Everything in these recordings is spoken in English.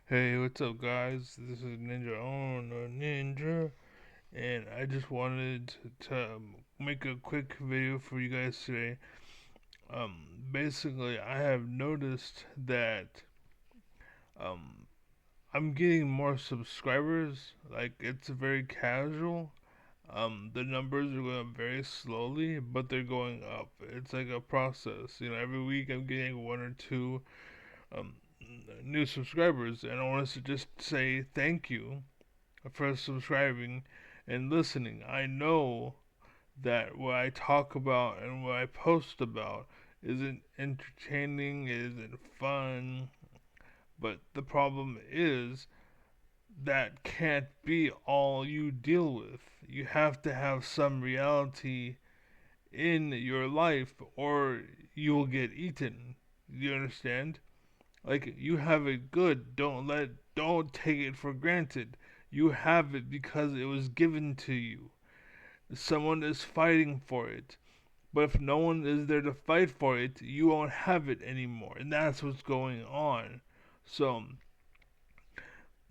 Hey, what's up, guys? This is Ninja on Ninja, and I just wanted to make a quick video for you guys today. Basically, I have noticed that um, I'm getting more subscribers. Like, it's very casual. The numbers are going up very slowly, but they're going up. It's like a process. Every week I'm getting one or two um, new subscribers, and I want to just say thank you for subscribing and listening. I know that what I talk about and what I post about isn't entertaining, isn't fun, but the problem is that can't be all you deal with. You have to have some reality in your life or you will get eaten. You understand? Like, you have it good. Don't take it for granted. You have it because it was given to you. Someone is fighting for it. But if no one is there to fight for it, you won't have it anymore. And that's what's going on. So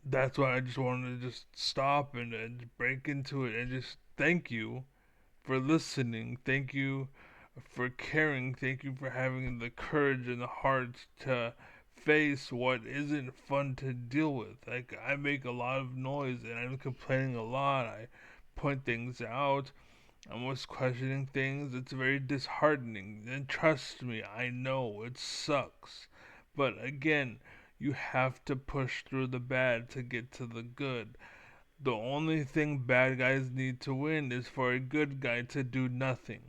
that's why I just wanted to just stop and break into it and just thank you for listening. Thank you for caring. Thank you for having the courage and the heart to face what isn't fun to deal with. Like, I make a lot of noise and I'm complaining a lot. I point things out. I'm always questioning things. It's very disheartening. And trust me, I know it sucks. But again, you have to push through the bad to get to the good. The only thing bad guys need to win is for a good guy to do nothing.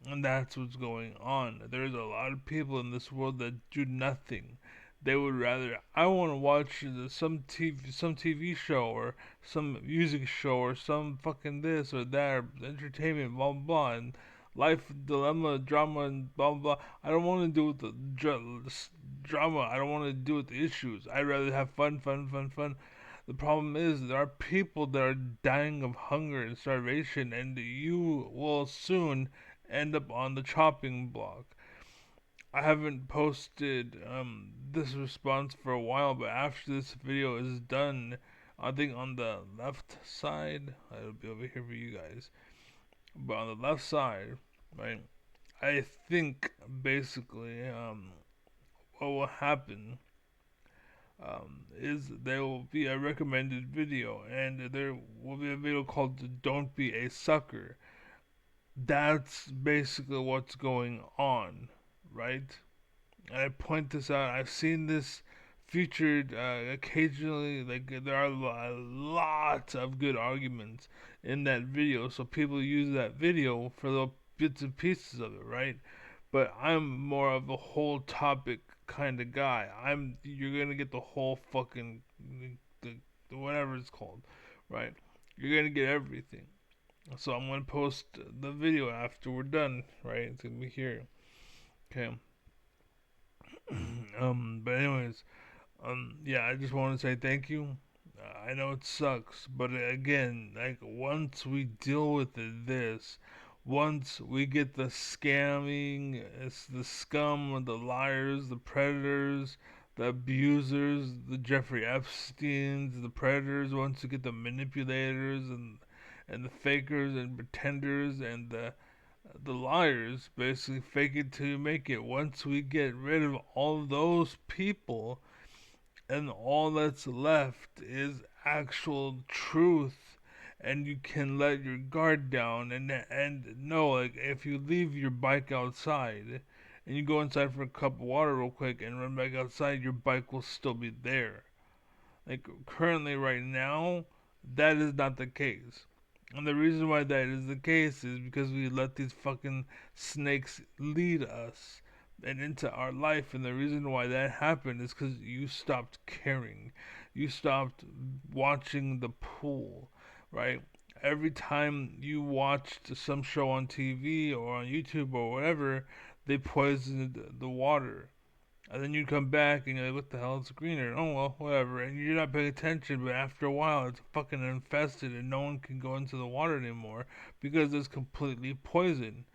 And that's what's going on. There's a lot of people in this world that do nothing. They would rather I want to watch some TV show or some music show or some fucking this or that or entertainment blah blah blah and life dilemma drama and blah blah blah. I don't want to do with the drama. I don't want to do with the issues. I'd rather have fun. The problem is there are people that are dying of hunger and starvation, and you will soon end up on the chopping block. I haven't posted this response for a while, but after this video is done, I think on the left side, it'll be over here for you guys, but on the left side, right, I think basically what will happen is there will be a recommended video, and there will be a video called "Don't Be a Sucker." That's basically what's going on, right? And I point this out. I've seen this featured occasionally. Like, there are a lot of good arguments in that video, so people use that video for the bits and pieces of it, right? But I'm more of a whole topic kind of guy. You're gonna get the whole fucking the whatever it's called, right? You're gonna get everything. So I'm gonna post the video after we're done, right? It's gonna be here. Okay. But anyways, yeah, I just want to say thank you. I know it sucks, but again, like, once we deal with this, once we get the scamming, it's the scum, the liars, the predators, the abusers, the Jeffrey Epstein's, the predators. Once you get the manipulators and the fakers and pretenders and the liars, basically fake it till you make it. Once we get rid of all of those people, and all that's left is actual truth, and you can let your guard down and know, like, if you leave your bike outside and you go inside for a cup of water real quick and run back outside, your bike will still be there. Like, currently right now, that is not the case. And the reason why that is the case is because we let these fucking snakes lead us and into our life. And the reason why that happened is because you stopped caring. You stopped watching the pool, right? Every time you watched some show on TV or on YouTube or whatever, they poisoned the water. And then you come back and you're like, what the hell? It's greener. Oh, well, whatever. And you're not paying attention, but after a while, it's fucking infested and no one can go into the water anymore because it's completely poison.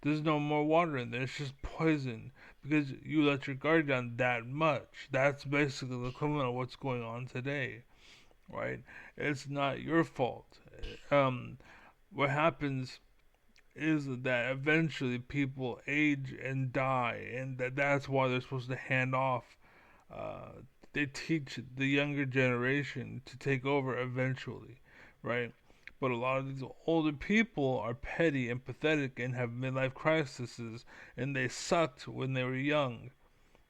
There's no more water in there. It's just poison because you let your guard down that much. That's basically the equivalent of what's going on today, right? It's not your fault. Um, what happens is that eventually people age and die, and that's why they're supposed to hand off. Uh, they teach the younger generation to take over eventually, right? But a lot of these older people are petty and pathetic and have midlife crises, and they sucked when they were young,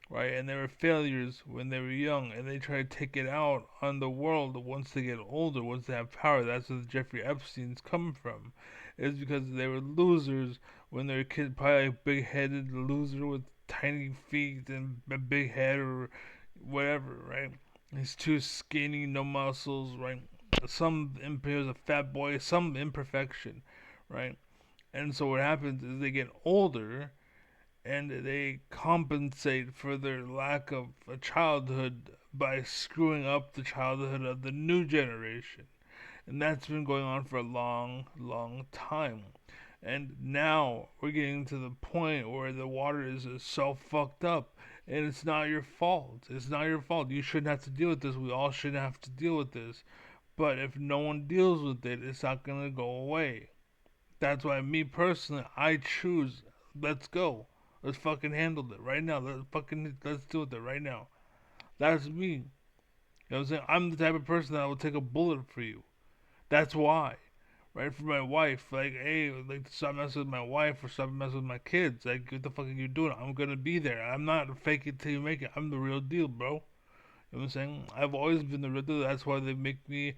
right? And they were failures when they were young, and they try to take it out on the world once they get older, once they have power. That's where Jeffrey Epstein's come from. It's because they were losers when they were kids, probably like big-headed loser with tiny feet and a big head or whatever, right? He's too skinny, no muscles, right? Some impairs a fat boy, some imperfection, right? And so what happens is they get older and they compensate for their lack of a childhood by screwing up the childhood of the new generation. And that's been going on for a long, long time. And now we're getting to the point where the water is so fucked up. And it's not your fault. It's not your fault. You shouldn't have to deal with this. We all shouldn't have to deal with this. But if no one deals with it, it's not going to go away. That's why, me personally, I choose, let's go. Let's fucking handle it right now. Let's do it right now. That's me. You know what I'm saying? I'm the type of person that will take a bullet for you. That's why. Right, for my wife, like, hey, like, stop messing with my wife or stop messing with my kids. Like, what the fuck are you doing? I'm gonna be there. I'm not fake it till you make it. I'm the real deal, bro. You know what I'm saying? I've always been the real deal. That's why they make me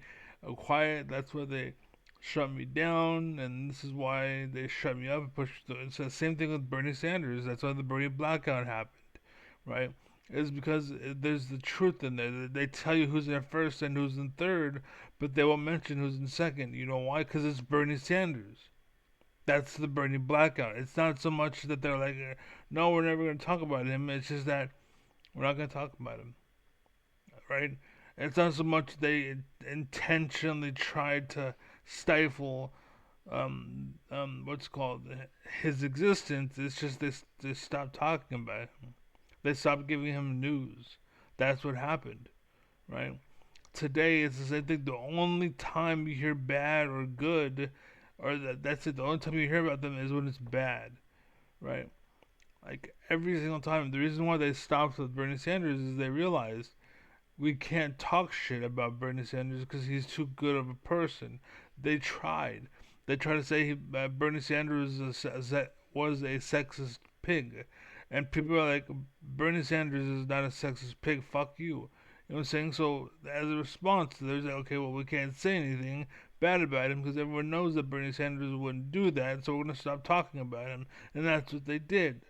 quiet. That's why they shut me down, and this is why they shut me up and push. It's the same thing with Bernie Sanders. That's why the Bernie blackout happened, right? It's because there's the truth in there. They tell you who's in first and who's in third, but they won't mention who's in second. You know why? Because it's Bernie Sanders. That's the Bernie blackout. It's not so much that they're like, no, we're never going to talk about him. It's just that we're not going to talk about him, right? It's not so much they intentionally tried to stifle what's called his existence. It's just they stopped talking about him. They stopped giving him news. That's what happened, right? Today it's the same thing. The only time you hear bad or good, or that's it. The only time you hear about them is when it's bad, right? Like every single time. The reason why they stopped with Bernie Sanders is they realized we can't talk shit about Bernie Sanders because he's too good of a person. They tried. They tried to say Bernie Sanders was a sexist pig. And people are like, Bernie Sanders is not a sexist pig. Fuck you. You know what I'm saying? So, as a response, there's like, okay, well, we can't say anything bad about him because everyone knows that Bernie Sanders wouldn't do that, so we're going to stop talking about him. And that's what they did.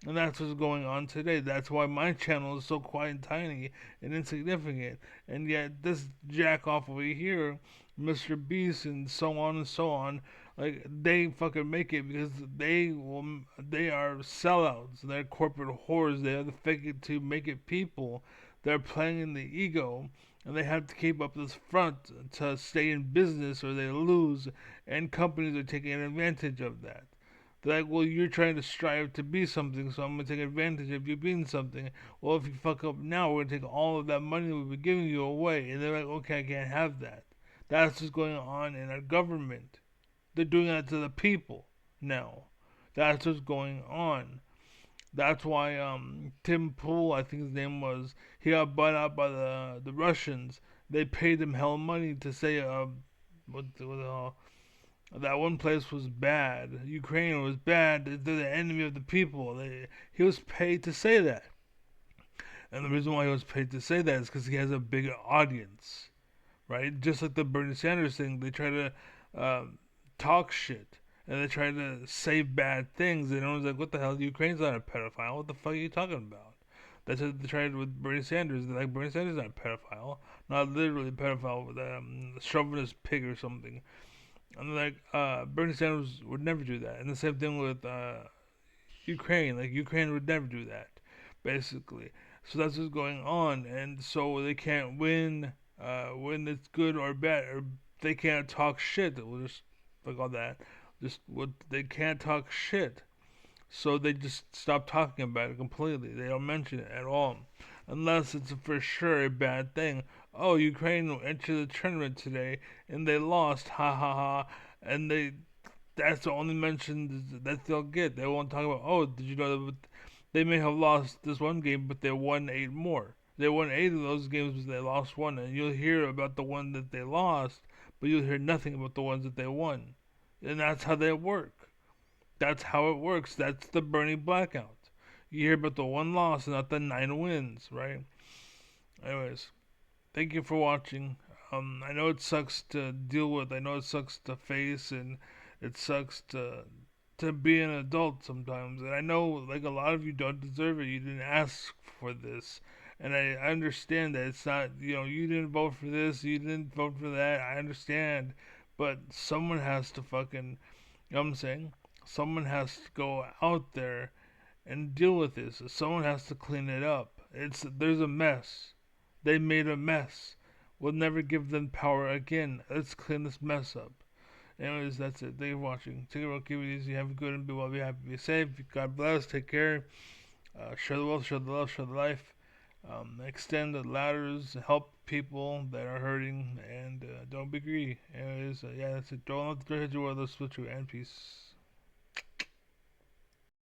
And that's what's going on today. That's why my channel is so quiet and tiny and insignificant. And yet this jack off over here, Mr. Beast and so on and so on, like they fucking make it because they are sellouts. They're corporate whores. They are the fake it to make it people. They're playing in the ego and they have to keep up this front to stay in business or they lose, and companies are taking advantage of that. They're like, well, you're trying to strive to be something, so I'm gonna take advantage of you being something. Well, if you fuck up now, we're gonna take all of that money we've been giving you away. And they're like, okay, I can't have that. That's what's going on in our government. They're doing that to the people now. That's what's going on. That's why Tim Pool, I think his name was, he got bought out by the Russians. They paid him hell money to say that one place was bad. Ukraine was bad. They're the enemy of the people. He was paid to say that. And the reason why he was paid to say that is because he has a bigger audience, right? Just like the Bernie Sanders thing, they try to talk shit and they try to say bad things. And everyone's like, what the hell? Ukraine's not a pedophile. What the fuck are you talking about? That's what they tried with Bernie Sanders. They're like, Bernie Sanders is not a pedophile. Not literally a pedophile, with a chauvinist pig or something. And like Bernie Sanders would never do that. And the same thing with Ukraine. Like Ukraine would never do that, basically. So that's what's going on, and so they can't win when it's good or bad, or they can't talk shit. We'll just fuck all that. Just what they can't talk shit. So they just stop talking about it completely. They don't mention it at all. Unless it's for sure a bad thing. Oh, Ukraine entered the tournament today and they lost. Ha ha ha. And that's the only mention that they'll get. They won't talk about, oh, did you know that they may have lost this one game, but they won 8 more. They won 8 of those games, but they lost one. And you'll hear about the one that they lost, but you'll hear nothing about the ones that they won. And that's how they work. That's how it works. That's the Bernie blackout. You hear about the one loss and not the 9 wins, right? Anyways, thank you for watching. I know it sucks to deal with. I know it sucks to face, and it sucks to be an adult sometimes. And I know, like, a lot of you don't deserve it. You didn't ask for this, and I understand that it's not. You didn't vote for this. You didn't vote for that. I understand, but someone has to fucking. You know what I'm saying? Someone has to go out there and deal with this. Someone has to clean it up. There's a mess. They made a mess. We'll never give them power again. Let's clean this mess up. Anyways, that's it. Thank you for watching. Take it, keep it easy. Have a good and be well, be happy, be safe. God bless. Take care. Share the wealth, share the love, share the life. Extend the ladders. Help people that are hurting, and don't be greedy. Anyways, yeah, that's it. Don't let the hit you or the switch you. And peace.